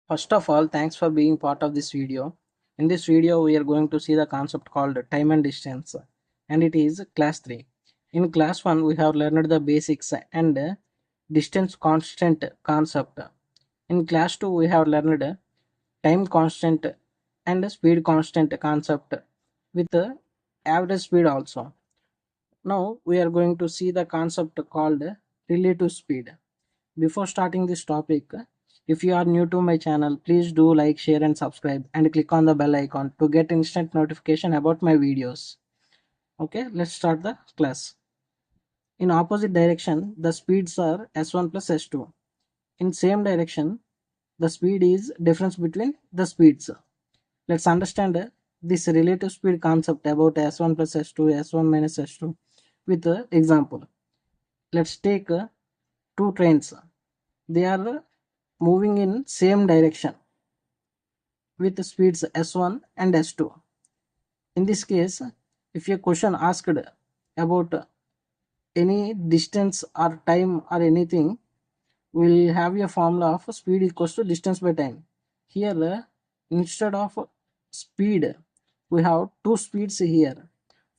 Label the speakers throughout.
Speaker 1: First of all, thanks for being part of this video. In this video, we are going to see the concept called time and distance, and it is class 3. In class 1, we have learned the basics and distance constant concept. In class 2, we have learned time constant and speed constant concept with average speed also. Now, we are going to see the concept called relative speed. Before starting this topic, if you are new to my channel, please do like, share and subscribe and click on the bell icon to get instant notification about my videos. Okay, let's start the class. In opposite direction, the speeds are s1 plus s2. In same direction, the speed is difference between the speeds. Let's understand this relative speed concept about s1 plus s2, s1 minus s2 with example. Let's take two trains. They are moving in same direction with speeds s1 and s2. In this case, if a question asked about any distance or time or anything, we'll have a formula of speed equals to distance by time. Here, instead of speed, we have two speeds here.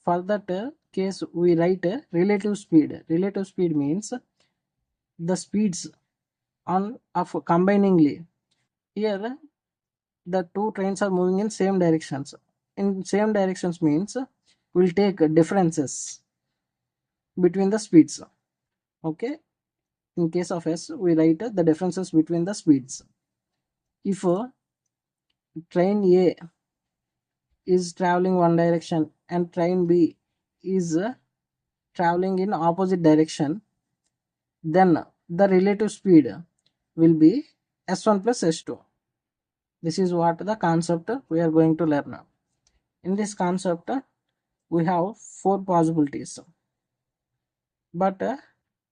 Speaker 1: For that case, we write relative speed. Relative speed means the speeds on of combiningly. Here, the two trains are moving in same directions. In same directions means we'll take differences between the speeds. Okay, in case of s, we write the differences between the speeds. If train a is traveling one direction and train b is traveling in opposite direction, then the relative speed will be s1 plus s2. This is what the concept we are going to learn. In this concept, we have four possibilities, but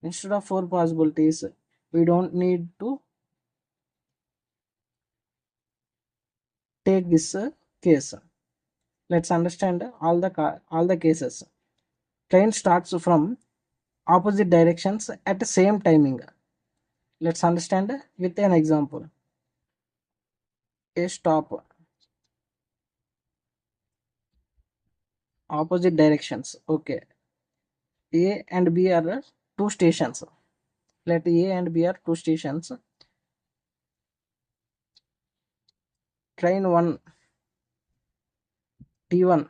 Speaker 1: instead of four possibilities, we don't need to take this case. Let's understand all the cases. Train starts from opposite directions at the same timing. Let's understand with an example. A stop, opposite directions. Okay, a and b are two stations. Let a and b are two stations. Train 1 T1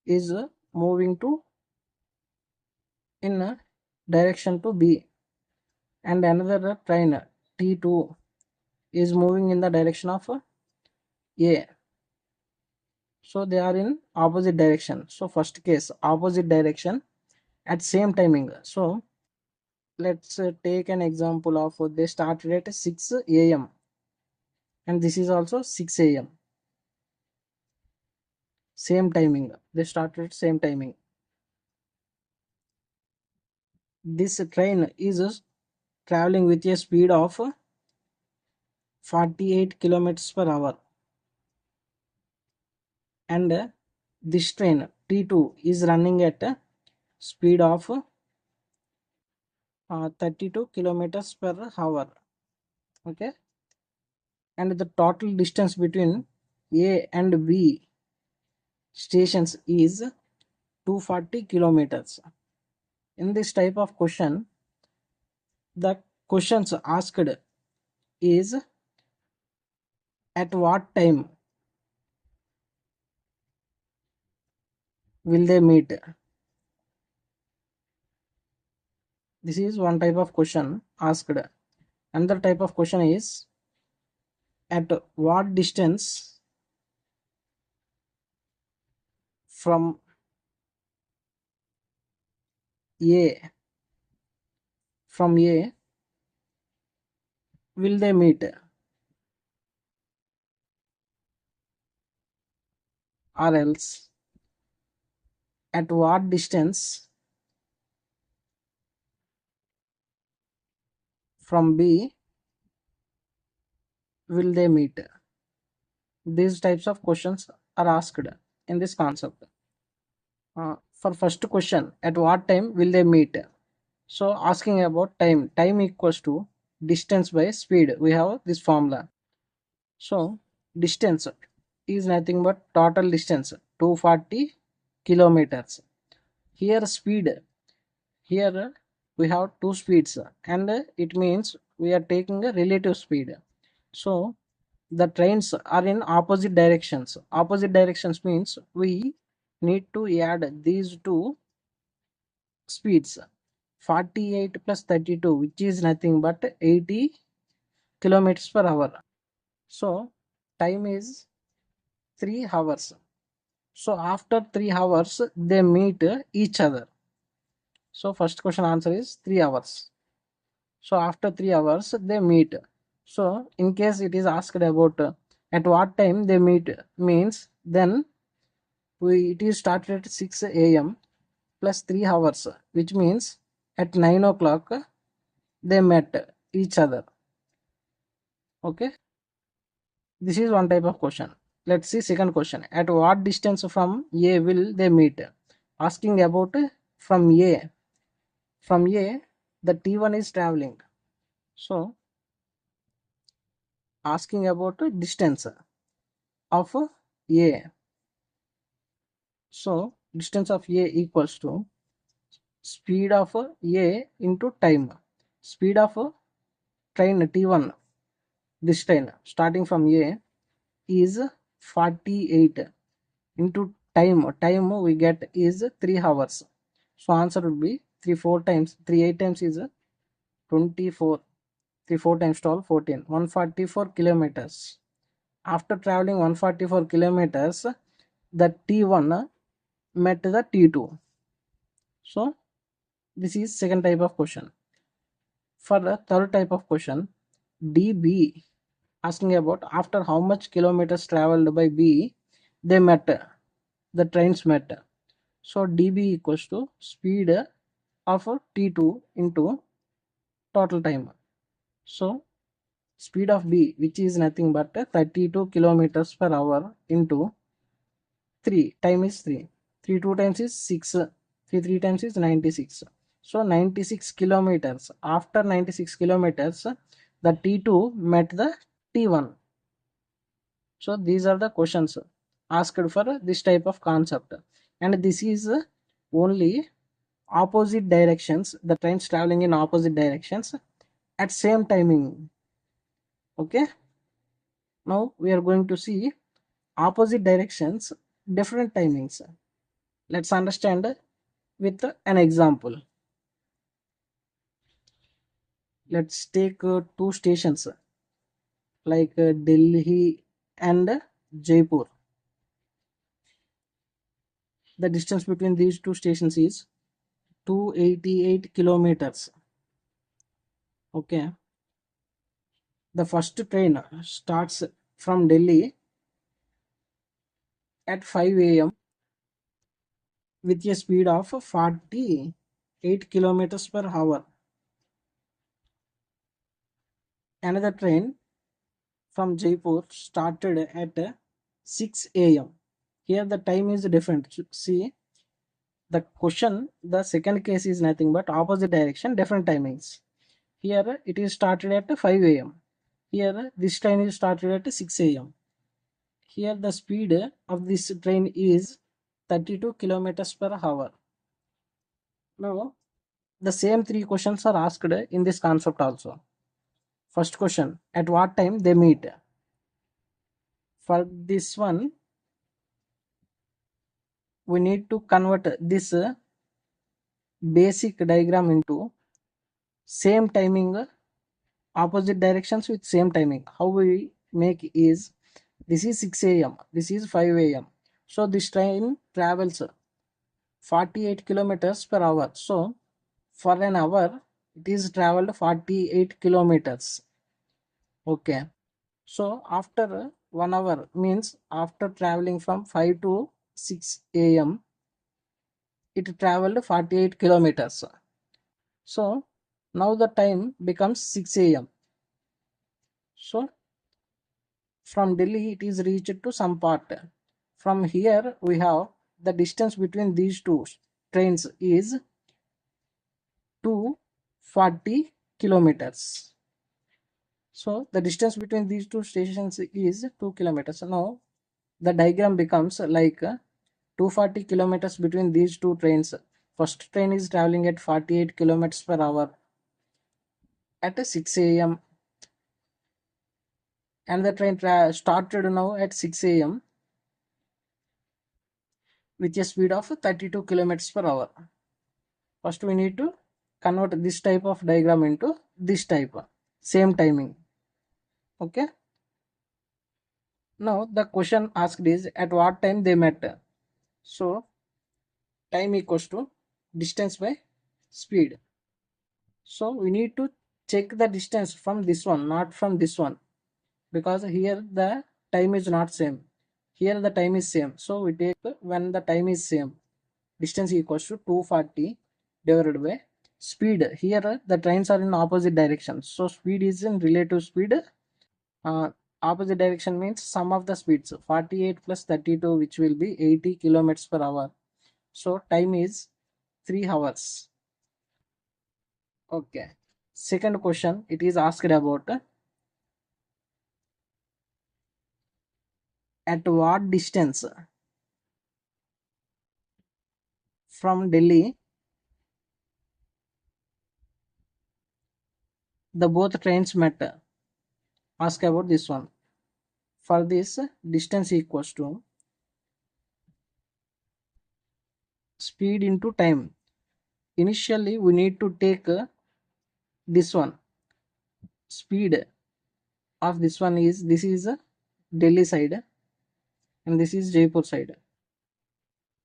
Speaker 1: is moving to in direction to B, and another train T2 is moving in the direction of A. So they are in opposite direction. So first case, opposite direction at same timing. So let's take an example of they started at 6 a.m. and this is also 6 a.m. Same timing. They started at same timing. This train is traveling with a speed of 48 kilometers per hour, and this train T2 is running at a speed of 32 kilometers per hour. Okay, and the total distance between A and B stations is 240 kilometers. In this type of question, the questions asked is at what time will they meet. This is one type of question asked. Another type of question is at what distance from A will they meet, or else at what distance from B will they meet. These types of questions are asked in this concept. For first question, at what time will they meet? So asking about time equals to distance by speed. We have this formula. So distance is nothing but total distance 240 kilometers. Here speed, here we have two speeds and it means we are taking a relative speed. So the trains are in opposite directions. Opposite directions means we need to add these two speeds, 48 plus 32, which is nothing but 80 kilometers per hour. So time is 3 hours. So after 3 hours they meet each other. So first question answer is 3 hours. So after 3 hours they meet. So in case it is asked about at what time they meet, means then we it is started at 6 a.m. plus 3 hours, which means at 9 o'clock they met each other. Okay, this is one type of question. Let's see second question. At what distance from A will they meet? Asking about from A. From A, the T1 is traveling. So asking about distance of A. So distance of A equals to speed of A into time. Speed of train T1, this train starting from A, is 48 into time we get is 3 hours. So answer would be 3 4 times 3 8 times is 24, 3 4 times 12 14, 144 kilometers. After traveling 144 kilometers, the T1 met the T2. So this is second type of question. For the third type of question, DB, asking about after how much kilometers traveled by B they met, the trains met. So dB equals to speed of T2 into total time. So speed of B, which is nothing but 32 kilometers per hour into 3, time is 3. 3 2 times is 6, 3 3 times is 96. So 96 kilometers. After 96 kilometers, the T2 met the T1. So these are the questions asked for this type of concept. And this is only opposite directions, the trains traveling in opposite directions at same timing. Okay, now we are going to see opposite directions, different timings. Let's understand with an example. Let's take two stations like Delhi and Jaipur. The distance between these two stations is 288 kilometers. Okay, the first train starts from Delhi at 5 a.m. with a speed of 48 kilometers per hour. Another train from Jaipur started at 6 a.m. Here the time is different. See, the question, the second case is nothing but opposite direction, different timings. Here it is started at 5 a.m. Here this train is started at 6 a.m. Here the speed of this train is 32 kilometers per hour. Now the same three questions are asked in this concept also. First question, at what time they meet? For this one, we need to convert this basic diagram into same timing, opposite directions with same timing. How we make is, this is 6 a.m., this is 5 a.m. So this train travels 48 kilometers per hour. So for an hour, it is traveled 48 kilometers. Okay. So after 1 hour, means after traveling from 5 to 6 a.m., it traveled 48 kilometers. So now the time becomes 6 a.m. So from Delhi it is reached to some part. From here we have the distance between these two trains is 240 kilometers. So the distance between these two stations is 2 kilometers. Now the diagram becomes like 240 kilometers between these two trains. First train is traveling at 48 kilometers per hour at 6 a.m. and the train started now at 6 a.m. with a speed of 32 kilometers per hour. First we need to convert this type of diagram into this type, same timing. Okay. Now the question asked is at what time they met. So time equals to distance by speed. So we need to check the distance from this one, not from this one, because here the time is not same. Here the time is same. So we take when the time is same. Distance equals to 240 divided by speed. Here the trains are in opposite direction. So speed is in relative speed. Uh, Opposite direction means sum of the speeds. 48 plus 32, which will be 80 kilometers per hour. So time is 3 hours. Okay. Second question, it is asked about at what distance from Delhi the both trains met. Ask about this one. For this, distance equals to speed into time. Initially, we need to take this one. Speed of this one is, this is Delhi side and this is Jaipur side.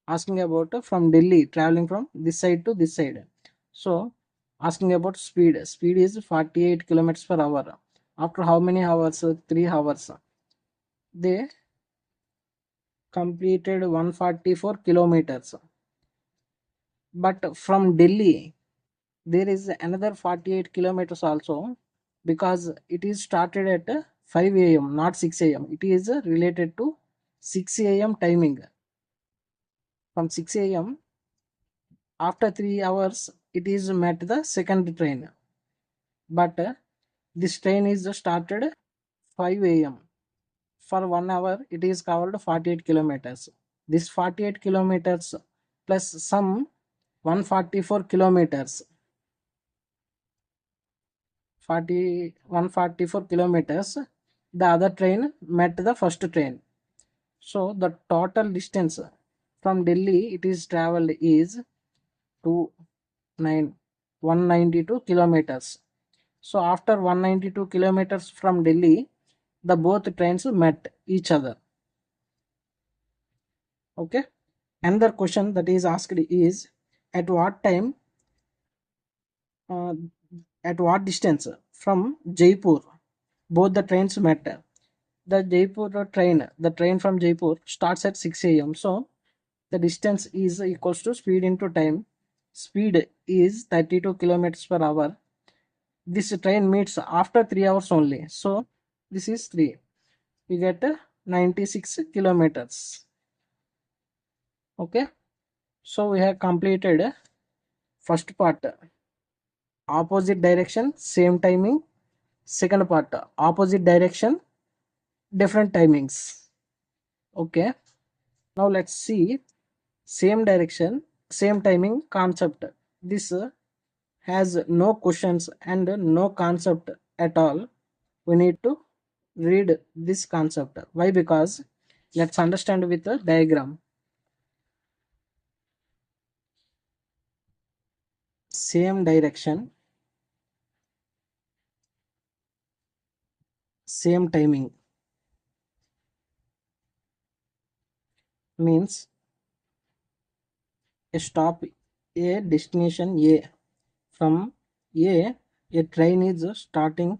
Speaker 1: Asking about from Delhi traveling from this side to this side. So asking about speed. Speed is 48 kilometers per hour. After how many hours? 3 hours. They completed 144 kilometers. But from Delhi, there is another 48 kilometers also, because it is started at 5 a.m., not 6 a.m. It is related to 6 a.m. timing. From 6 a.m., after 3 hours, it is met the second train. But this train is started 5 a.m. For 1 hour, it is covered 48 kilometers. This 48 kilometers plus some 144 kilometers, 144 kilometers, the other train met the first train. So the total distance from Delhi it is traveled is 192 kilometers. So after 192 kilometers from Delhi, the both trains met each other. Okay. Another question that is asked is at what time, uh, at what distance from Jaipur both the trains met. The train from Jaipur starts at 6 a.m. So the distance is equals to speed into time. Speed is 32 kilometers per hour. This train meets after 3 hours only. So this is 3. We get 96 kilometers. Okay. So we have completed first part, opposite direction, same timing. Second part, opposite direction, different timings. Okay. Now let's see same direction, same timing concept. This has no questions and no concept at all. We need to read this concept. Why? Because let's understand with the diagram. Same direction, same timing means a stop, a destination A. From a train is starting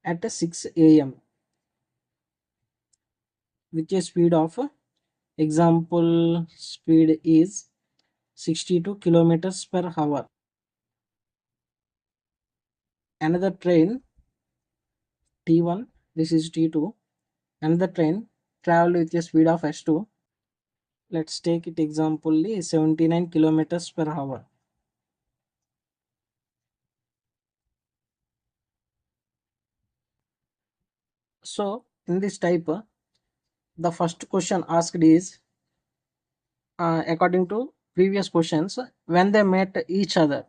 Speaker 1: at 6 a.m. with a speed of, example speed is 62 kilometers per hour. Another train T1, this is T2, another train traveled with a speed of S2. Let's take it example 79 kilometers per hour. So in this type, the first question asked is according to previous questions, when they met each other,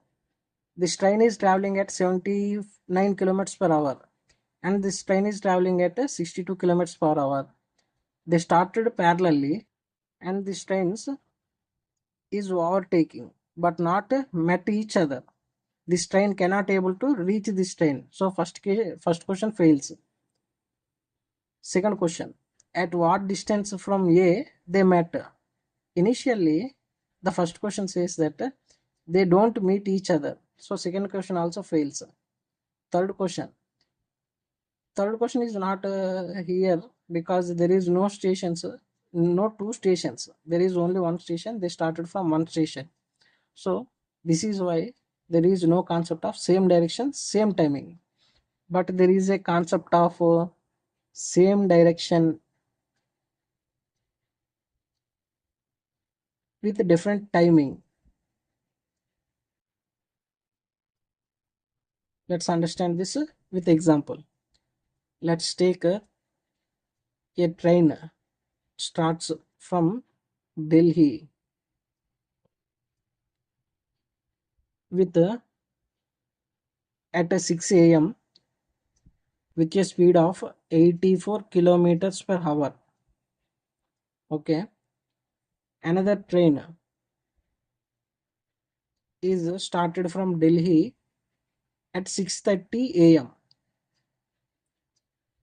Speaker 1: this train is traveling at 79 kilometers per hour and this train is traveling at 62 kilometers per hour. They started parallelly and these trains is overtaking but not met each other. This train cannot able to reach this train. So first question fails. Second question, at what distance from A they met? Initially, the first question says that they don't meet each other. So second question also fails. Third question. Third question is not here because there is no stations, no two stations. There is only one station. They started from one station. So this is why there is no concept of same direction, same timing. But there is a concept of same direction with different timing. Let's understand this with example. Let's take a train starts from Delhi with at 6 a.m. with a speed of 84 kilometers per hour. Okay, another train is started from Delhi at 6:30 a.m.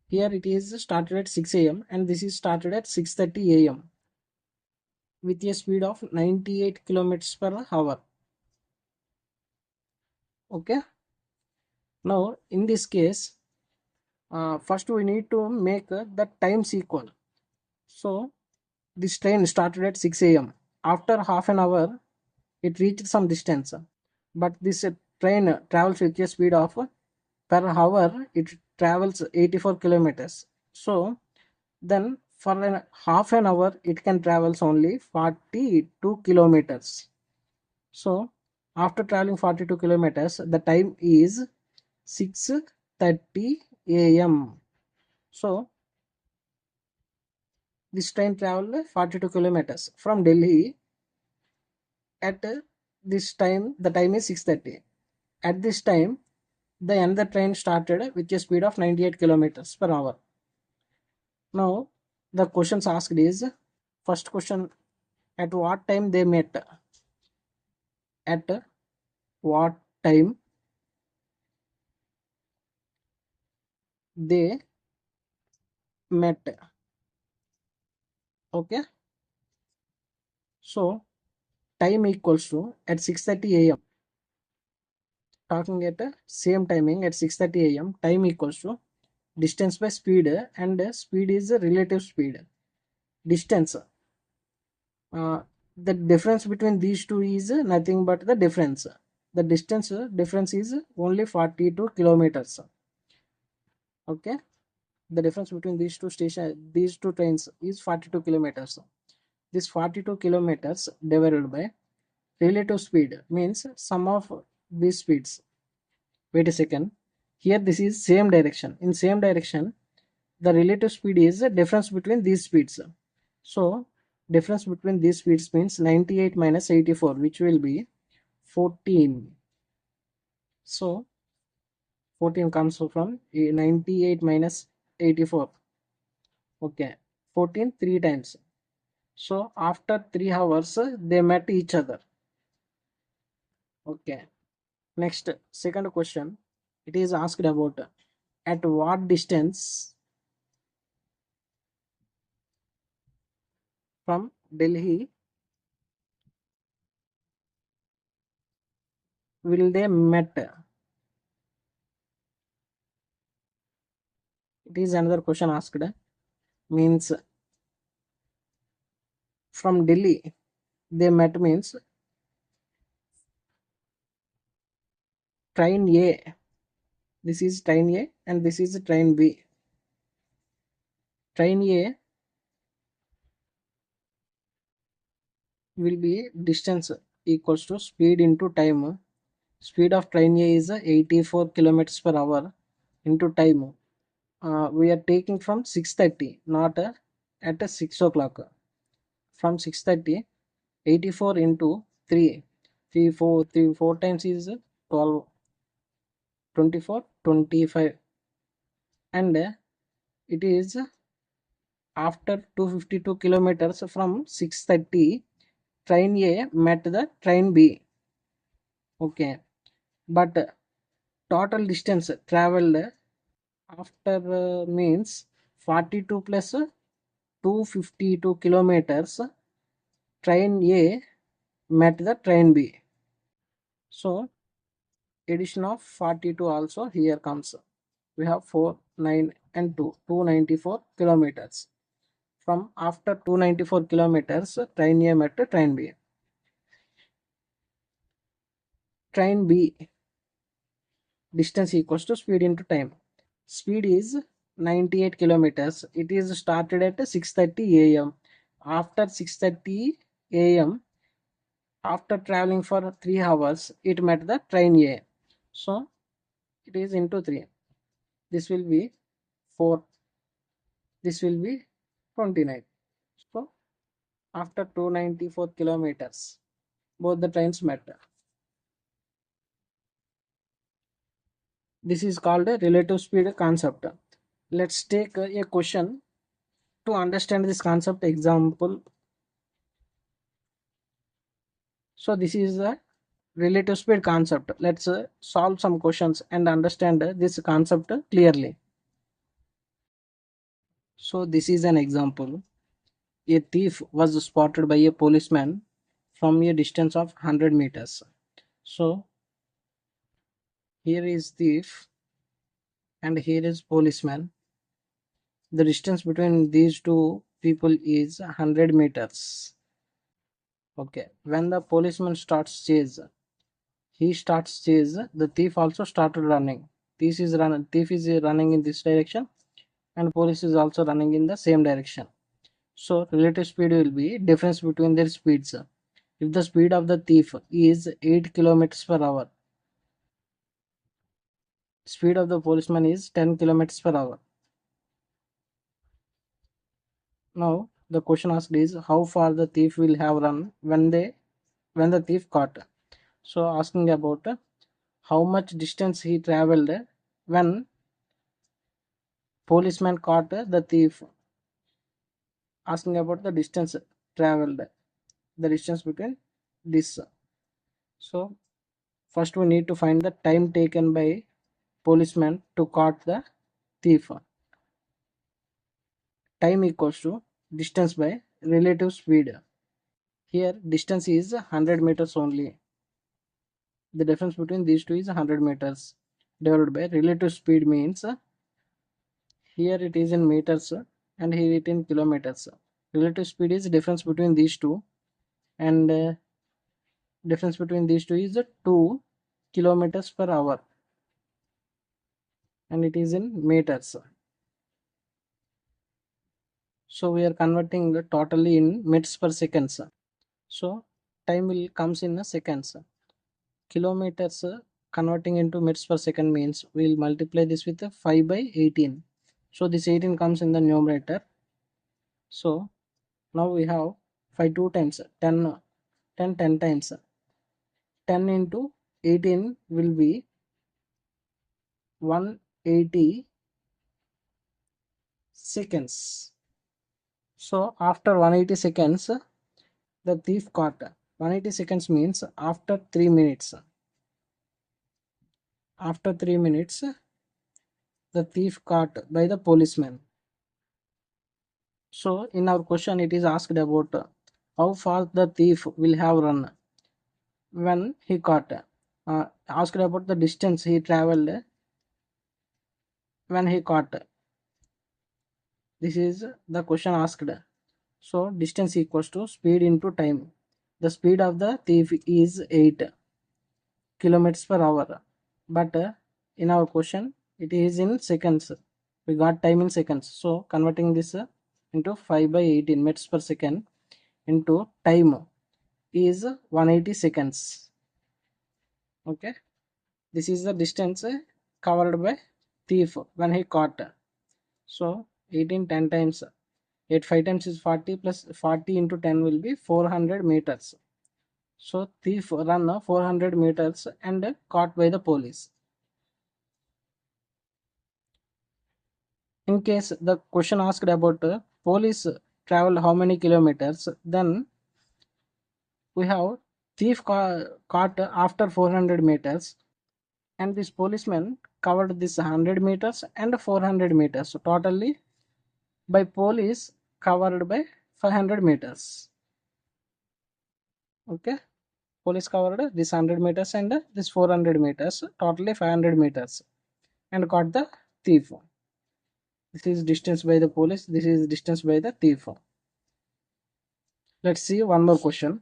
Speaker 1: Here it is started at 6 a.m. and this is started at 6:30 a.m. with a speed of 98 kilometers per hour. Okay, now in this case, first we need to make the times equal. So this train started at 6 a.m. After half an hour, it reached some distance. But this train travels with a speed of per hour, it travels 84 kilometers. So then for half an hour, it can travels only 42 kilometers. So after traveling 42 kilometers, the time is 6:30 a.m. So this train traveled 42 kilometers from Delhi at this time. The time is 6:30. At this time, the another train started with a speed of 98 kilometers per hour. Now, the questions asked is first question, at what time they met? At what time they met? Okay, so time equals to at 6:30 a.m. Talking at same timing at 6:30 a.m. Time equals to distance by speed and speed is a relative speed. Distance, the difference between these two is nothing but the difference. The distance difference is only 42 kilometers. Okay, the difference between these two trains is 42 kilometers. This 42 kilometers divided by relative speed means sum of these speeds. Wait a second, here this is same direction. In same direction, the relative speed is the difference between these speeds. So difference between these speeds means 98 minus 84, which will be 14. So 14 comes from 98 minus 84. Okay, 14 three times. So after 3 hours, they met each other. Okay. Next, second question. It is asked about at what distance from Delhi will they met? It is another question asked. Means from Delhi they met means train A. This is train A and this is train B. Train A will be distance equals to speed into time. Speed of train A is 84 kilometers per hour into time. we are taking from 6:30, not at 6 o'clock. From 6:30, 84 into 3, 4 times is 12, 24, 25, and it is after 252 kilometers from 6:30, train A met the train B. Okay, but total distance traveled after means 42 plus 252 kilometers, train A met the train B. So addition of 42 also here comes. We have 4, 9 and 2, 294 kilometers. From after 294 kilometers, train A met train B. Train B distance equals to speed into time. Speed is 98 kilometers. It is started at 6:30 a.m. After 6:30 a.m., after traveling for 3 hours, it met the train A. So it is into 3. This will be 4. This will be 29. So after 294 kilometers, both the trains met. This is called a relative speed concept. Let's take a question to understand this concept example. So this is the relative speed concept. Let's solve some questions and understand this concept clearly. So this is an example. A thief was spotted by a policeman from a distance of 100 meters. So here is thief and here is policeman. The distance between these two people is 100 meters. Okay, when the policeman starts chase, the thief also started running. Thief is running in this direction and police is also running in the same direction. So relative speed will be difference between their speeds. If the speed of the thief is 8 kilometers per hour, speed of the policeman is 10 kilometers per hour. Now the question asked is how far the thief will have run when the thief caught. So asking about how much distance he traveled when policeman caught the thief. Asking about the distance traveled, the distance between this. So first we need to find the time taken by policeman to caught the thief. Time equals to distance by relative speed. Here distance is 100 meters only. The difference between these two is 100 meters divided by relative speed means here it is in meters and here it in kilometers. Relative speed is difference between these two, and difference between these two is 2 kilometers per hour, and it is in meters. So we are converting totally in minutes per seconds. So time will comes in seconds. Kilometers converting into minutes per second means we will multiply this with 5 by 18. So this 18 comes in the numerator. So now we have 5 2 times 10, 10 times. 10 into 18 will be 180 seconds. So after 180 seconds, the thief caught. 180 seconds means after 3 minutes. After 3 minutes, the thief caught by the policeman. So in our question, it is asked about how far the thief will have run when he caught. Asked about the distance he traveled when he caught. This is the question asked. So distance equals to speed into time. The speed of the thief is 8 kilometers per hour. But in our question, it is in seconds. We got time in seconds. So converting this into 5 by 18 meters per second into time is 180 seconds. Okay. This is the distance covered by thief when he caught. So 18 10 times 8 5 times is 40 plus 40 into 10 will be 400 meters. So thief run 400 meters and caught by the police. In case the question asked about police traveled how many kilometers, then we have thief caught after 400 meters, and this policeman covered this 100 meters and 400 meters. So totally by police covered by 500 meters. Okay, police covered this 100 meters and this 400 meters, totally 500 meters, and caught the thief. This is distance by the police, this is distance by the thief. Let's see one more question.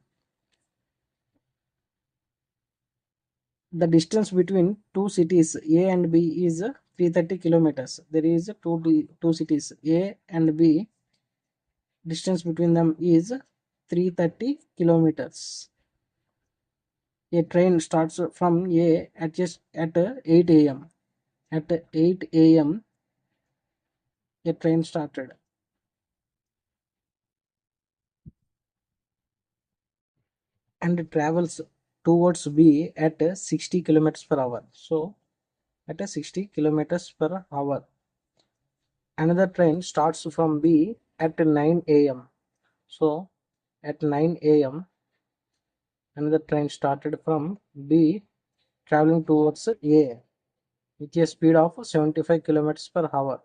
Speaker 1: The distance between two cities A and B is 330 kilometers. There is two cities A and B. Distance between them is 330 kilometers. A train starts from A at just at 8 a.m. At 8 a.m. a train started and travels towards B at 60 kilometers per hour. So at 60 kilometers per hour. Another train starts from B at 9 a.m. So at 9 a.m. another train started from B traveling towards A with a speed of 75 kilometers per hour.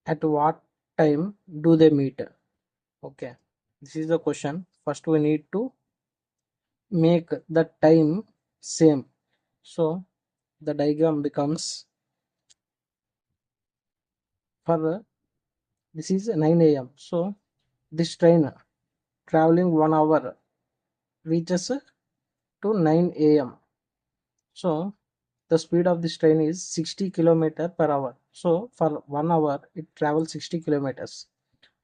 Speaker 1: At what time do they meet? Okay, this is the question. First we need to make the time same. So the diagram becomes, for this is 9 a.m. So this train traveling 1 hour reaches to 9 a.m. So the speed of this train is 60 kilometer per hour. So for 1 hour it travels 60 kilometers.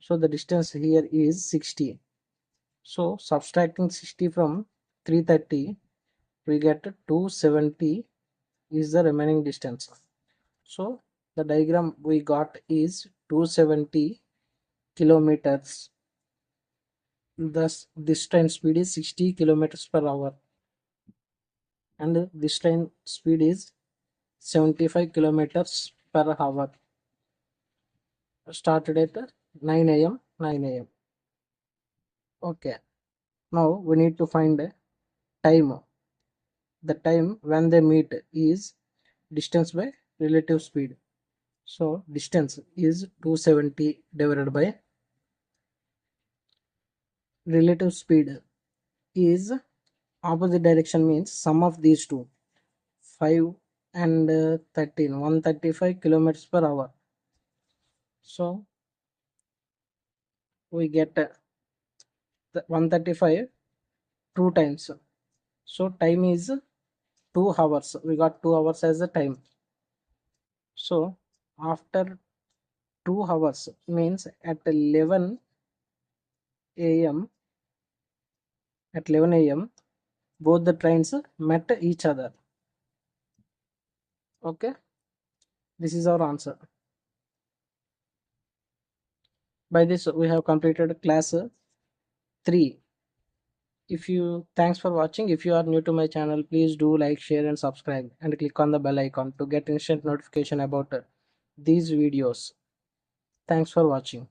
Speaker 1: So the distance here is 60. So subtracting 60 from 330, we get 270 is the remaining distance. So the diagram we got is 270 kilometers. Thus this train speed is 60 kilometers per hour, and this train speed is 75 kilometers per hour. Started at 9 a.m. 9 a.m. Okay, now we need to find a time. The time when they meet is distance by relative speed. So distance is 270 divided by relative speed is opposite direction, means sum of these two, 5 and 13, 135 kilometers per hour. So we get the 135 two times. So time is 2 hours. We got 2 hours as the time. So after 2 hours, means at 11 a.m. at 11 a.m. both the trains met each other. Okay, this is our answer. By this we have completed class 3. If you Thanks for watching. If you are new to my channel, please do like, share and subscribe, and click on the bell icon to get instant notification about these videos. Thanks for watching.